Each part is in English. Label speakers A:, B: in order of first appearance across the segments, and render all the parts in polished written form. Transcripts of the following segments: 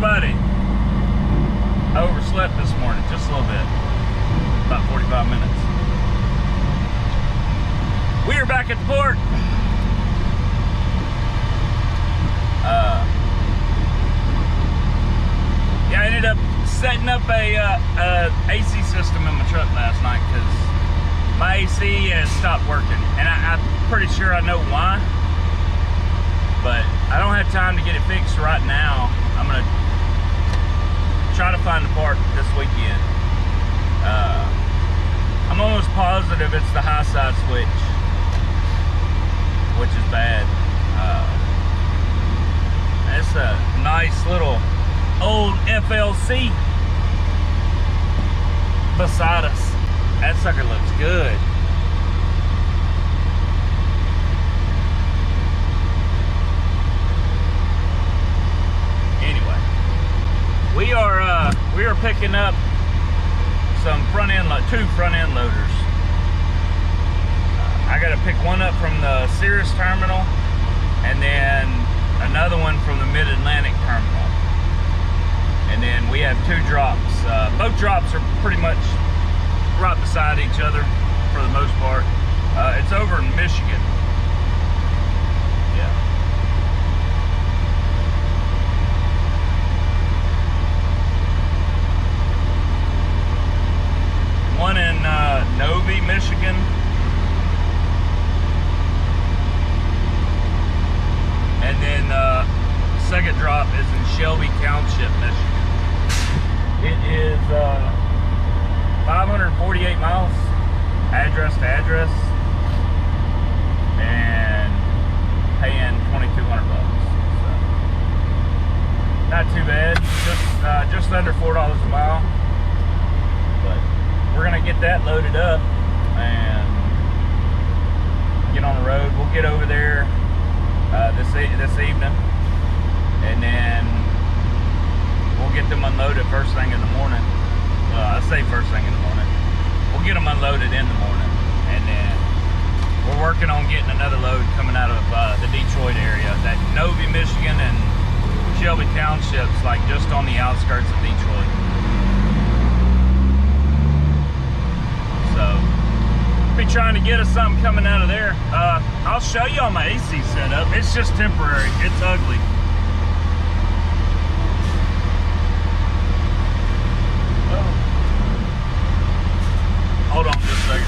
A: everybody. I overslept this morning just a little bit, about 45 minutes. We are back at the port. Yeah, I ended up setting up a AC system in my truck last night because my AC has stopped working, and I'm pretty sure I know why, but I don't have time to get it fixed right now. I'm gonna try to find the part this weekend. I'm almost positive it's the high side switch, which is bad. It's a nice little old FLC beside us. That sucker looks good. Anyway, we are picking up some two front end loaders. I got to pick one up from the Cirrus terminal, and then another one from the Mid-Atlantic terminal. And then we have two drops. Both drops are pretty much right beside each other for the most part. It's over in Michigan. Yeah. One in Novi, Michigan. And then second drop is in Shelby Township, Michigan. It is 548 miles, address to address, and paying $2,200 bucks. So, not too bad, just under $4 a mile. But we're gonna get that loaded up and get on the road. We'll get over there this evening, and then we'll get them unloaded first thing in the morning. I say first thing in the morning. We'll get them unloaded in the morning, and then we're working on getting another load coming out of the Detroit area. That Novi, Michigan, and Shelby Townships, like just on the outskirts of Detroit. So, be trying to get us something coming out of there. I'll show you on my AC setup. It's just temporary. It's ugly. Hold on just a second.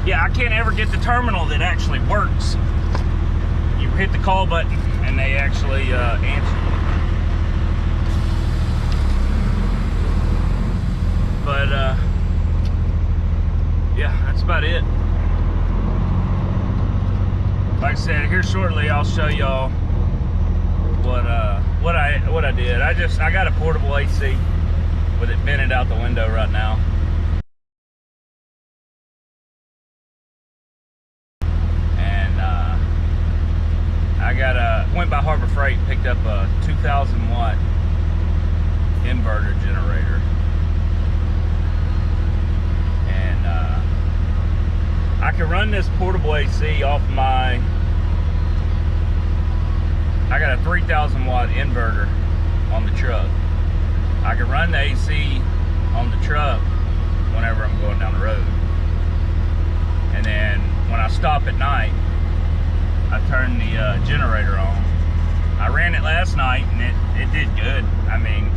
A: Yeah, I can't ever get the terminal that actually works. You hit the call button and they actually answer. But yeah, that's about it. Like I said, here shortly I'll show y'all what I did. I got a portable AC with it vented out the window right now. And I went by Harbor Freight, picked up a 2,000 watt inverter generator. And I can run this portable AC off I got a 3,000 watt inverter on the truck. I can run the AC on the truck whenever I'm going down the road. And then when I stop at night, I turn the generator on. I ran it last night and it did good. I mean,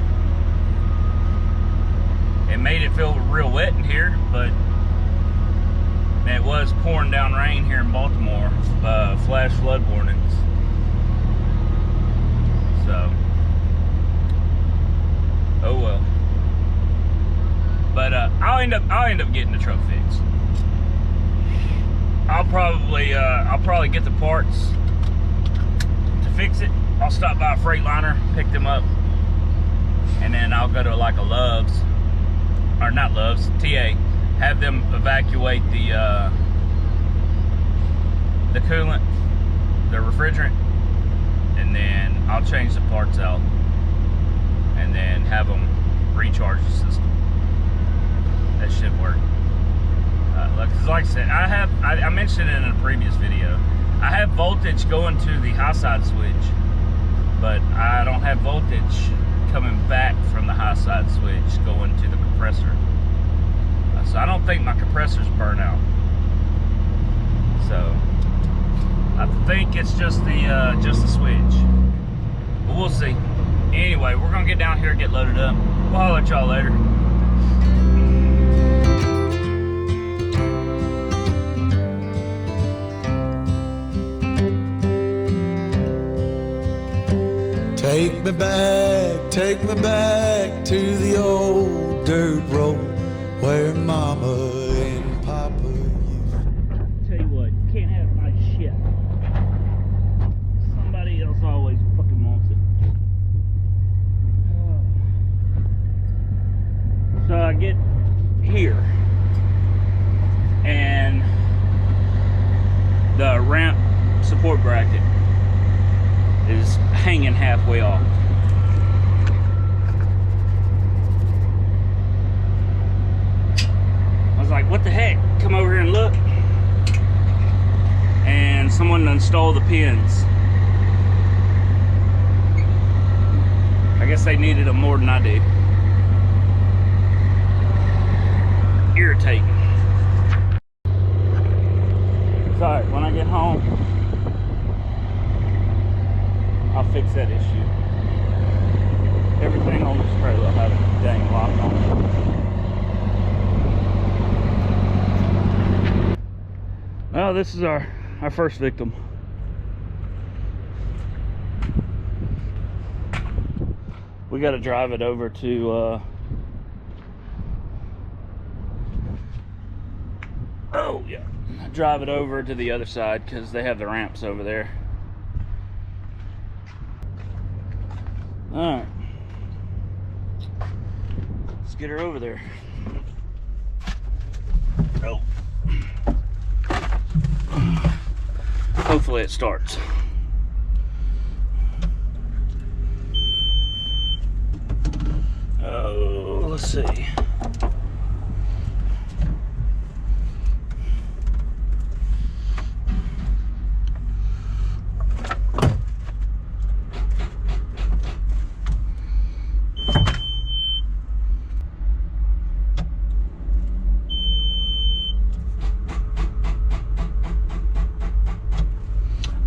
A: it made it feel real wet in here, but it was pouring down rain here in Baltimore, flash flood warnings. So, oh well. But I'll end up getting the truck fixed. I'll probably get the parts to fix it. I'll stop by a Freightliner, pick them up, and then I'll go to like a Love's, or not Love's, TA, have them evacuate the coolant, the refrigerant, and then I'll change the parts out, and then have them recharge the system. That should work. Like I said, I mentioned it in a previous video. I have voltage going to the high side switch, but I don't have voltage coming back from the high side switch going to the compressor. So I don't think my compressor's burnt out. So I think it's just the switch. But we'll see. Anyway, we're gonna get down here and get loaded up. We'll holler at y'all later.
B: Take me back to the old dirt road where Mama and Papa used.
A: Tell you what, you can't have my shit. Somebody else always fucking wants it. So I get here, and the ramp support bracket is hanging halfway off. I was like, what the heck? Come over here and look. And someone done stole the pins. I guess they needed them more than I do. Irritating. Sorry, when I get home, I'll fix that issue. Everything on this trailer will have a dang lock on it. Well, this is our first victim. We got to drive it over to drive it over to the other side because they have the ramps over there. All right, let's get her over there. Oh, hopefully it starts. Oh, let's see.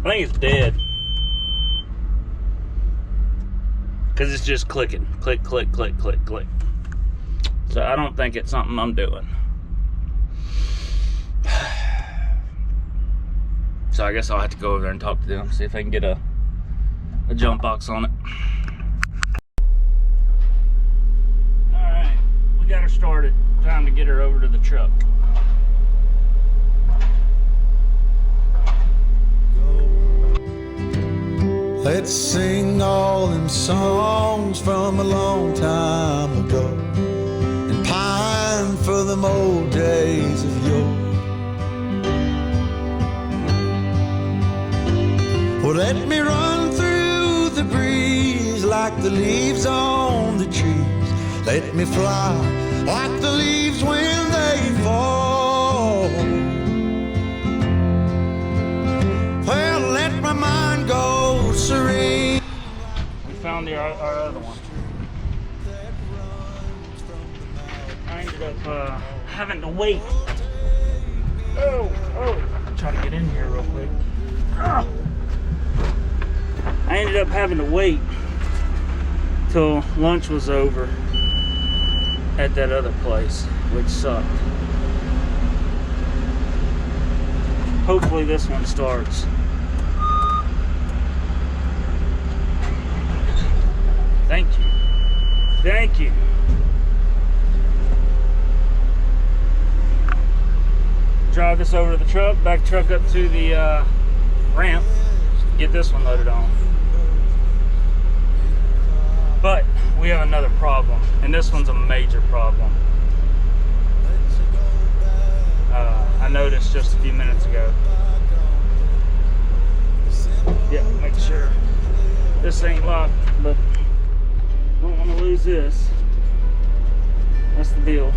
A: I think it's dead because it's just clicking, click, click, click, click, click. So I don't think it's something I'm doing. So I guess I'll have to go over there and talk to them, see if I can get a jump box on it. All right, we got her started. Time to get her over to the truck.
B: Let's sing all them songs from a long time ago and pine for them old days of yore. Well, let me run through the breeze like the leaves on the trees. Let me fly like the leaves when they fall. Well, let my mind go serene.
A: We found our other one. I ended up having to wait. Oh, I'm trying to get in here real quick. I ended up having to wait till lunch was over at that other place, which sucked. Hopefully this one starts. Thank you. Thank you. Drive this over to the truck, back truck up to the ramp, get this one loaded on. But we have another problem, and this one's a major problem. I noticed just a few minutes ago. Yeah, make sure this ain't locked, but don't want to lose this. That's the deal.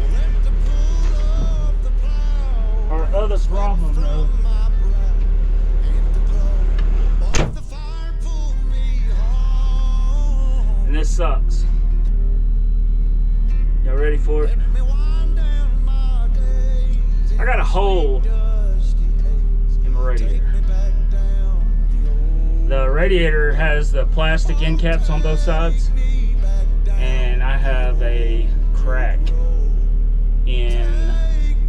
A: Our other problem though sucks. Y'all ready for it? I got a hole in my radiator. The radiator has the plastic end caps on both sides, and I have a crack in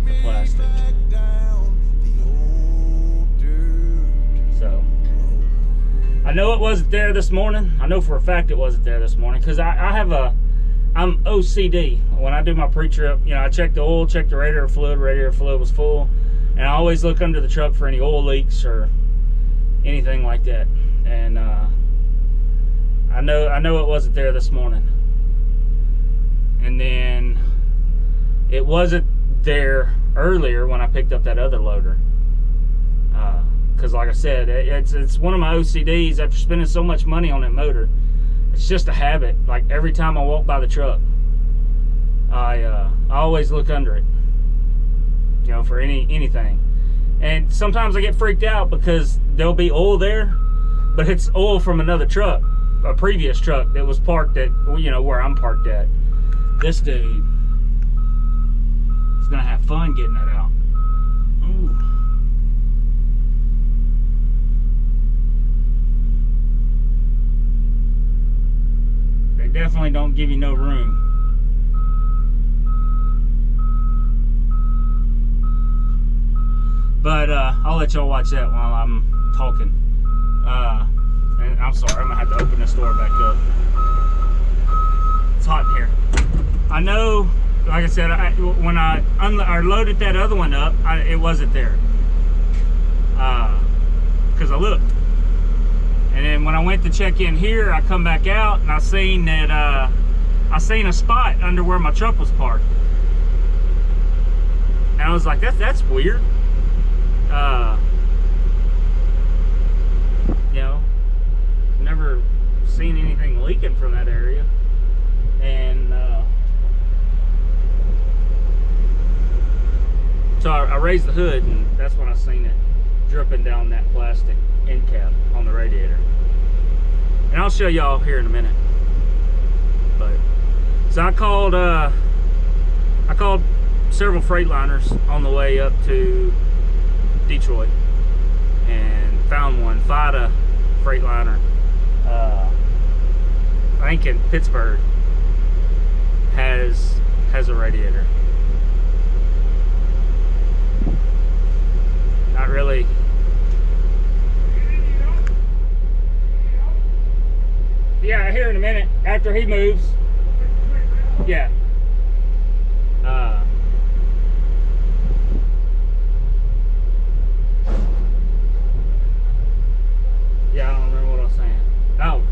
A: the plastic. So I know it wasn't there this morning. I know for a fact it wasn't there this morning because I'm OCD. When I do my pre-trip, you know, I check the oil, check the radiator fluid. Radiator fluid was full, and I always look under the truck for any oil leaks or anything like that. And I know it wasn't there this morning. And then it wasn't there earlier when I picked up that other loader. Because like I said, it's one of my OCDs. After spending so much money on that motor, it's just a habit. Like every time I walk by the truck, I always look under it, you know, for anything. And sometimes I get freaked out because there'll be oil there, but it's oil from another truck, a previous truck that was parked at, you know, where I'm parked at. This dude is gonna have fun getting that out. Ooh. They definitely don't give you no room. But I'll let y'all watch that while I'm talking. And I'm sorry, I'm gonna have to open this door back up. It's hot in here. I know, like I said, when I loaded that other one up, it wasn't there. Because I looked. And then when I went to check in here, I come back out and I seen that I seen a spot under where my truck was parked. And I was like, that's weird. You know, never seen anything leaking from that area. And so I raised the hood, and that's when I seen it dripping down that plastic end cap on the radiator. And I'll show y'all here in a minute. But so I called several Freightliners on the way up to Detroit and found one. FIDA Freightliner, I think in Pittsburgh, has a radiator. Not really. Yeah, here in a minute after he moves. Yeah. Yeah, I don't remember what I was saying. Oh,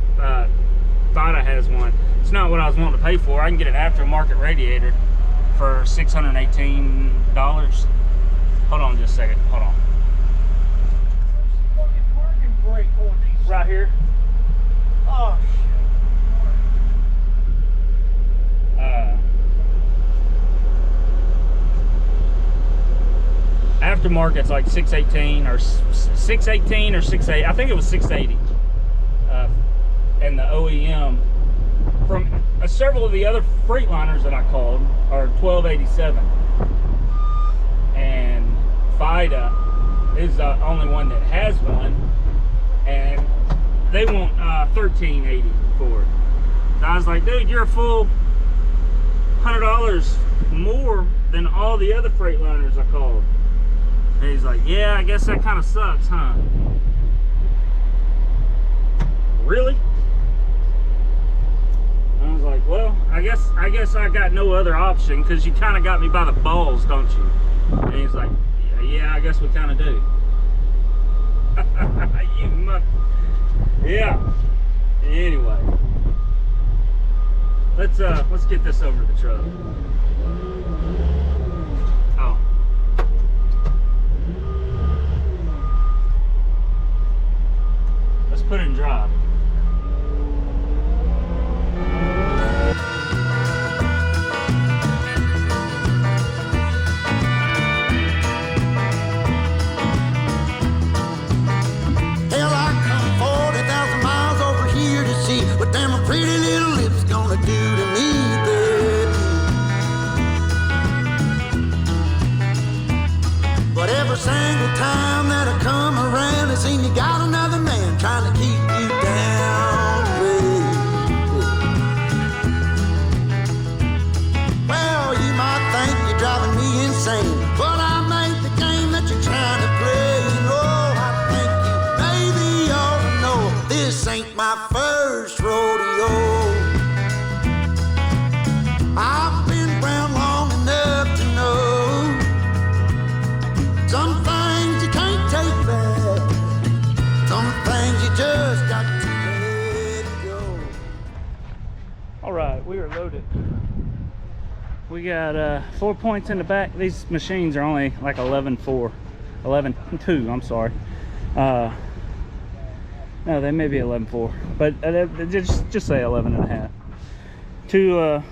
A: FIDA has one. It's not what I was wanting to pay for. I can get an aftermarket radiator for $618. Hold on just a second. Hold on. Right here.
C: Oh, shit.
A: Aftermarket's like $618 or $618 or $680. I think it was $680. And the OEM from several of the other Freightliners that I called are $1287. And FIDA is the only one that has one, and they want $1380 for it. So I was like, dude, you're a full $100 more than all the other Freightliners I called. And he's like, yeah, I guess that kind of sucks, huh? Really? I was like, well, I guess I got no other option, because you kind of got me by the balls, don't you? And he's like, yeah, I guess we kind of do. You must. Yeah. Anyway, let's get this over to the truck. Oh. Let's put it in drive.
B: Hell, I come 40,000 miles over here to see what them pretty little lips every single time that I come around, it seems you got another man trying to keep you down, baby. Well, you might think you're driving me insane, but I made the game that you're trying to play. You know, I think you maybe ought to know this ain't my first rodeo. I've been around long enough to know some things you can't take back, some things you just got to let go.
A: All right, we are loaded. We got 4 points in the back. These machines are only like 11.2, I'm sorry. No, they may be 11.4, but just say 11 and a half. 2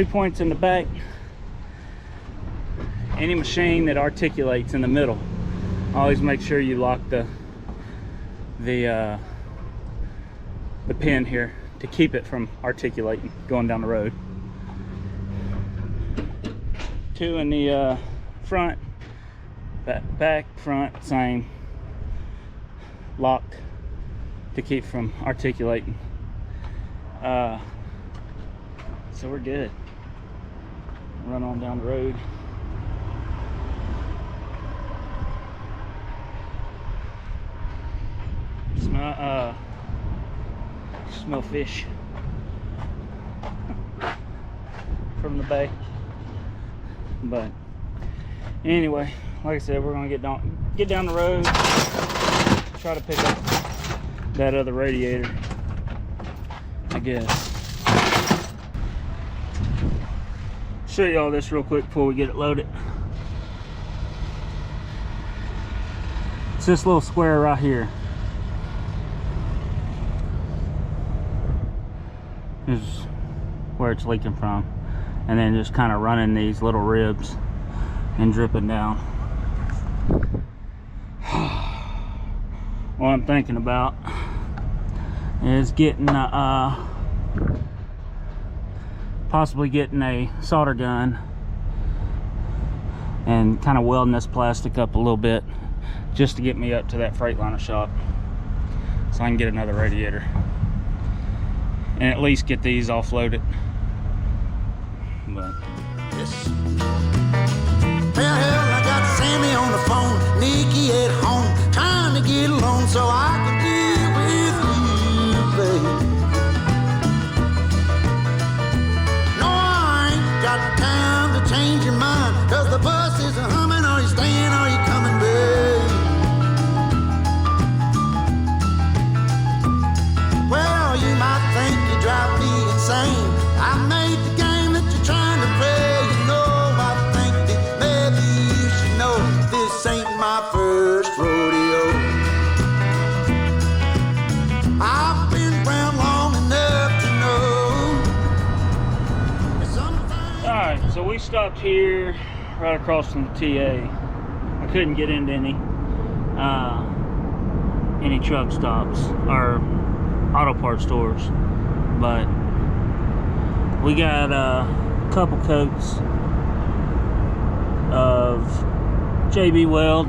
A: points in the back. Any machine that articulates in the middle, always make sure you lock the pin here to keep it from articulating going down the road. 2 in the front, back, front, same, locked to keep from articulating. So we're good. Run on down the road. Smell fish from the bay. But anyway, like I said, we're gonna get down the road, try to pick up that other radiator, I guess. Show you all this real quick before we get it loaded. It's this little square right here. Is where it's leaking from, and then just kind of running these little ribs and dripping down. What I'm thinking about is getting possibly getting a solder gun and kind of welding this plastic up a little bit just to get me up to that Freightliner shop so I can get another radiator and at least get these offloaded. But
B: Yes. Well, hell, I got Sammy on the phone, Nikki at home, trying to get along so I can be with you, babe. No, I ain't got time to change your mind, 'cause the bus is humming. Are you staying, are you coming, babe? Well, you might think you drive me insane. I made the game that you're trying to play. You know, I think that maybe you should know this ain't my first rodeo. I've been around long enough to know something.
A: all right, so we stopped here right across from the TA. I couldn't get into any truck stops or auto parts stores, but we got a couple coats of JB Weld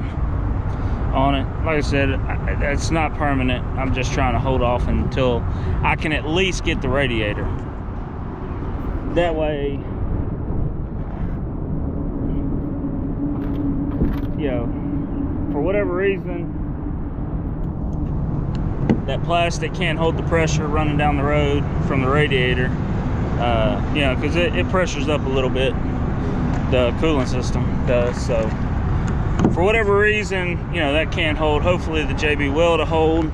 A: on it. Like I said, it's not permanent. I'm just trying to hold off until I can at least get the radiator. That way, you know, for whatever reason, that plastic can't hold the pressure running down the road from the radiator. You know, because it pressures up a little bit, the cooling system does. So for whatever reason, you know, that can't hold. Hopefully the JB Weld will hold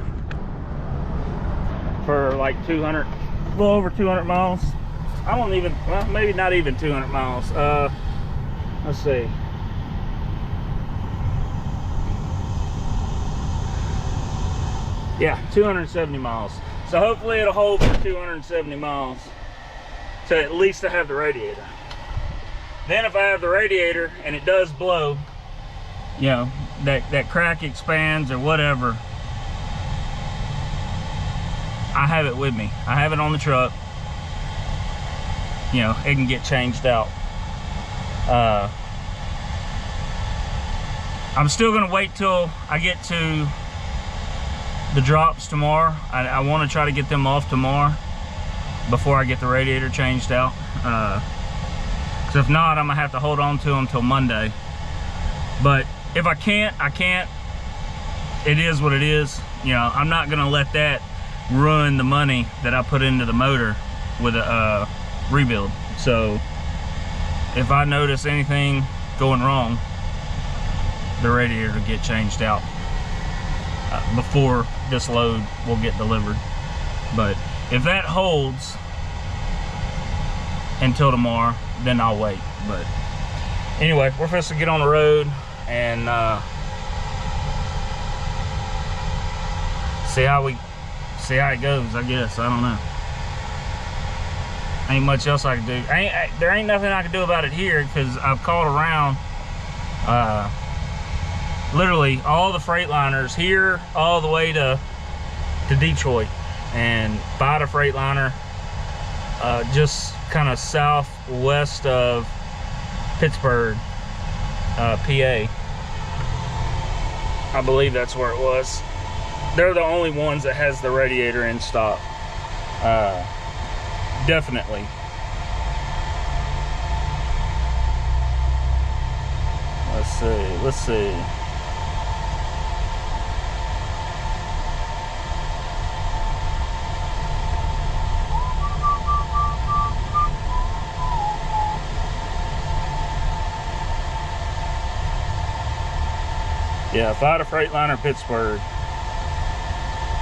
A: for like 200, a little over 200 miles. I don't even, well, maybe not even 200 miles. Let's see. Yeah, 270 miles. So hopefully it'll hold for 270 miles to at least to have the radiator. Then if I have the radiator and it does blow, you know, that crack expands or whatever, I have it with me. I have it on the truck. You know, it can get changed out. I'm still gonna wait till I get to the drops tomorrow. I want to try to get them off tomorrow before I get the radiator changed out. Because if not, I'm gonna have to hold on to them till Monday. But if I can't, I can't. It is what it is. You know, I'm not gonna let that ruin the money that I put into the motor with a rebuild. So if I notice anything going wrong, the radiator will get changed out before this load will get delivered. But if that holds until tomorrow, then I'll wait. But anyway, we're supposed to get on the road and see how it goes, I guess. I don't know. Ain't much else I can do. There ain't nothing I can do about it here, because I've called around literally all the Freightliners here all the way to Detroit, and bought a Freightliner just kind of southwest of Pittsburgh, PA. I believe that's where it was. They're the only ones that has the radiator in stock. Definitely. Let's see. Yeah, if I had a Freightliner Pittsburgh,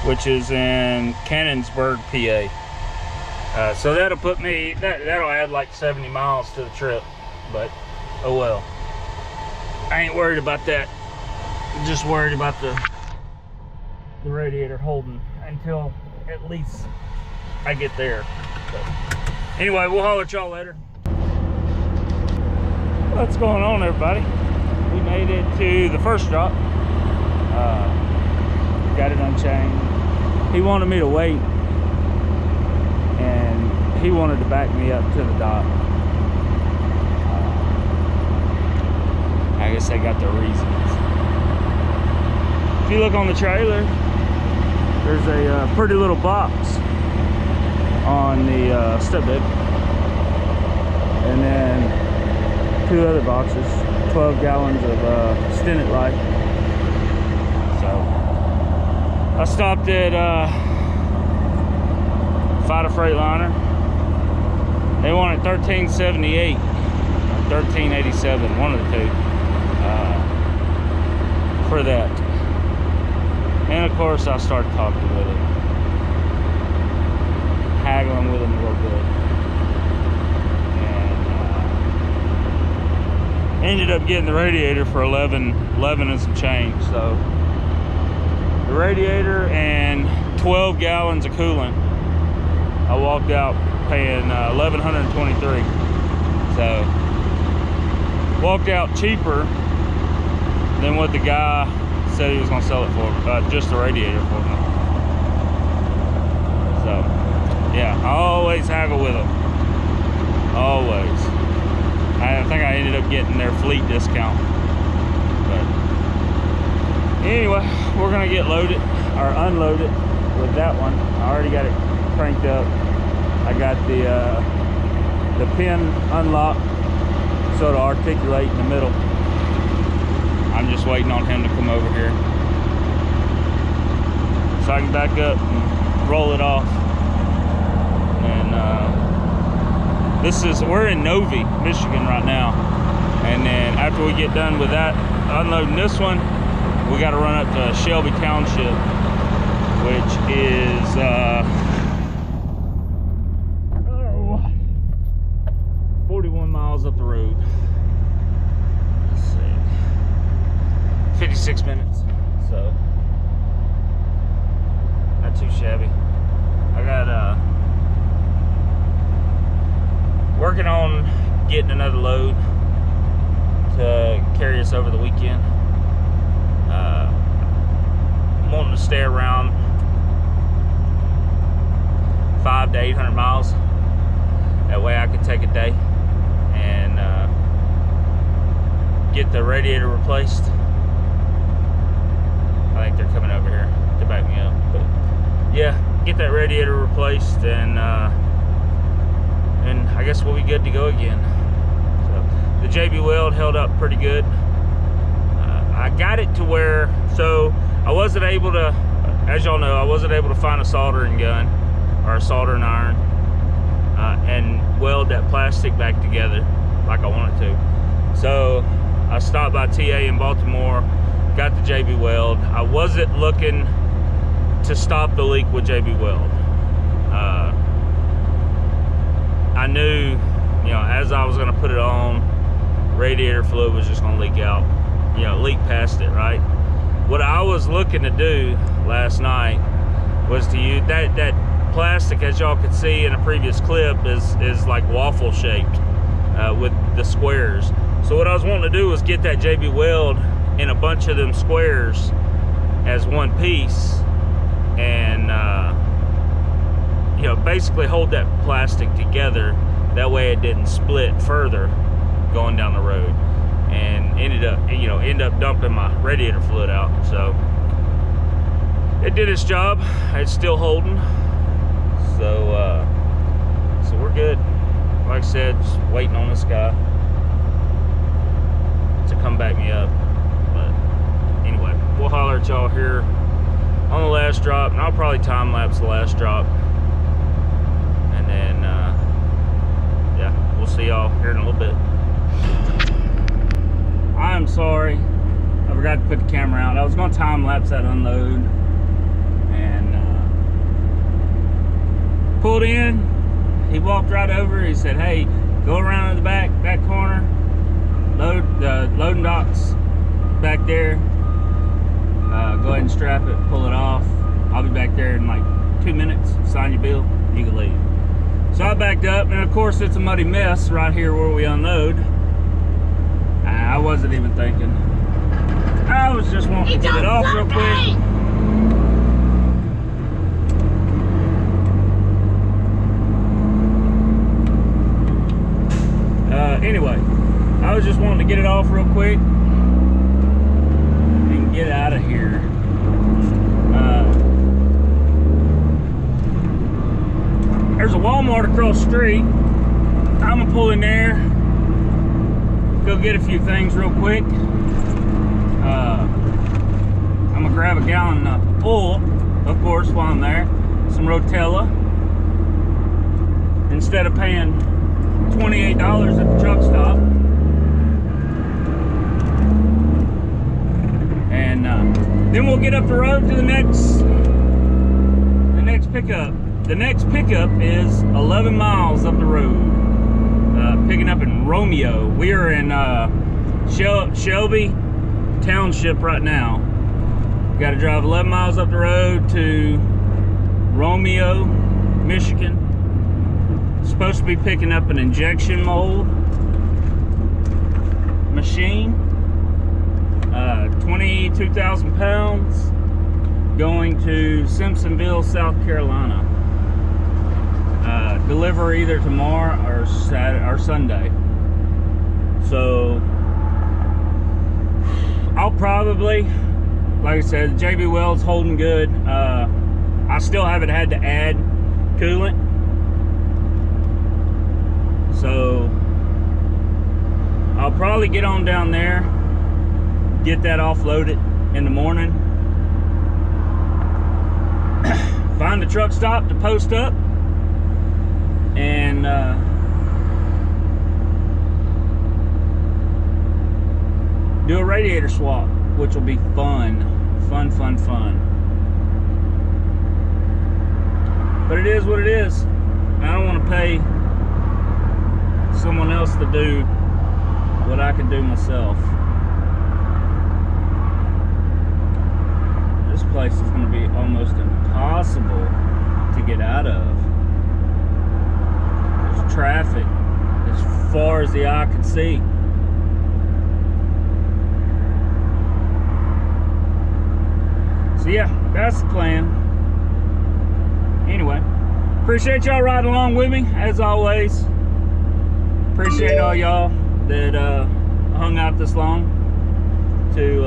A: which is in Cannonsburg, PA. So that'll put me, that'll add like 70 miles to the trip, but oh well. I ain't worried about that. I'm just worried about the radiator holding until at least I get there. So, anyway, we'll holler at y'all later. What's going on, everybody? We made it to the first drop. Got it unchained. He wanted me to wait, and he wanted to back me up to the dock. I guess they got their reasons. If you look on the trailer, there's a pretty little box on the step bed, and then 2 other boxes, 12 gallons of Stented light. So I stopped at Fight a Freightliner. They wanted $13.78 or $13.87, one of the two, for that. And of course, I started talking with him, haggling with him a little bit, and ended up getting the radiator for 11 and some change. So the radiator and 12 gallons of coolant, I walked out paying $1,123. So walked out cheaper than what the guy said he was going to sell it for, just the radiator for me. So yeah, I always haggle with them, always. I think I ended up getting their fleet discount. But anyway, we're gonna get loaded or unloaded with that one. I already got it cranked up. I got the pin unlocked so to articulate in the middle. I'm just waiting on him to come over here so I can back up and roll it off. And we're in Novi, Michigan right now, and then after we get done with that, unloading this one, we got to run up to Shelby Township, which is 41 miles up the road. Let's see, 56 minutes, so not too shabby. I got working on getting another load to carry us over the weekend. I'm wanting to stay around 500 to 800 miles. That way I can take a day and get the radiator replaced I think they're coming over here to back me up. But yeah, get that radiator replaced, and I guess we'll be good to go again. So the JB Weld held up pretty good. I got it to where, so I wasn't able to, as y'all know, I wasn't able to find a soldering gun or a soldering iron and weld that plastic back together like I wanted to. So I stopped by TA in Baltimore, got the JB Weld. I wasn't looking to stop the leak with JB Weld. I knew, you know, as I was gonna put it on, radiator fluid was just gonna leak out, you know, leak past it, right? What I was looking to do last night was to use that plastic, as y'all could see in a previous clip, is like waffle shaped with the squares. So what I was wanting to do was get that JB Weld in a bunch of them squares as one piece, and you know, basically hold that plastic together. That way it didn't split further going down the road, and ended up dumping my radiator fluid out. So it did its job. It's still holding. So so we're good. Like I said, just waiting on this guy to come back me up. But anyway, we'll holler at y'all here on the last drop, and I'll probably time lapse the last drop, and then yeah, we'll see y'all here in a little bit. I'm sorry, I forgot to put the camera out. I was going to time lapse that unload, and pulled in. He walked right over. He said, "Hey, go around to the back corner. Load the loading dock's back there. Go ahead and strap it, pull it off. I'll be back there in like 2 minutes. Sign your bill, you can leave." So I backed up, and of course it's a muddy mess right here where we unload. I wasn't even thinking. I was just wanting to get it off real quick. Anyway, I was just wanting to get it off real quick and get out of here. There's a Walmart across the street. I'm gonna pull in there, go get a few things real quick. I'm gonna grab a gallon of oil, of course, while I'm there. Some Rotella. Instead of paying $28 at the truck stop. And then we'll get up the road to the next pickup. The next pickup is 11 miles up the road. Picking up in Romeo. We are in Shelby Township right now. Got to drive 11 miles up the road to Romeo, Michigan. Supposed to be picking up an injection mold machine, 22,000 pounds, going to Simpsonville, South Carolina. Deliver either tomorrow or Sunday. So I'll probably, like I said, the JB Weld's holding good. I still haven't had to add coolant. So I'll probably get on down there, get that offloaded in the morning, find a truck stop to post up, and do a radiator swap, which will be fun. But it is what it is. I don't want to pay someone else to do what I can do myself. This place is going to be almost impossible to get out of. There's traffic as far as the eye can see. So yeah, that's the plan. Anyway, appreciate y'all riding along with me as always. Appreciate all y'all that hung out this long to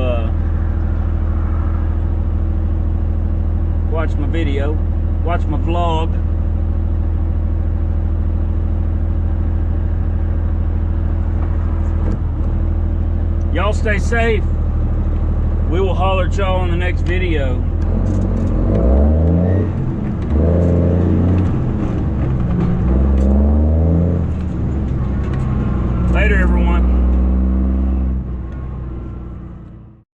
A: watch my video, watch my vlog. Y'all stay safe. We will holler at y'all in the next video. Later, everyone.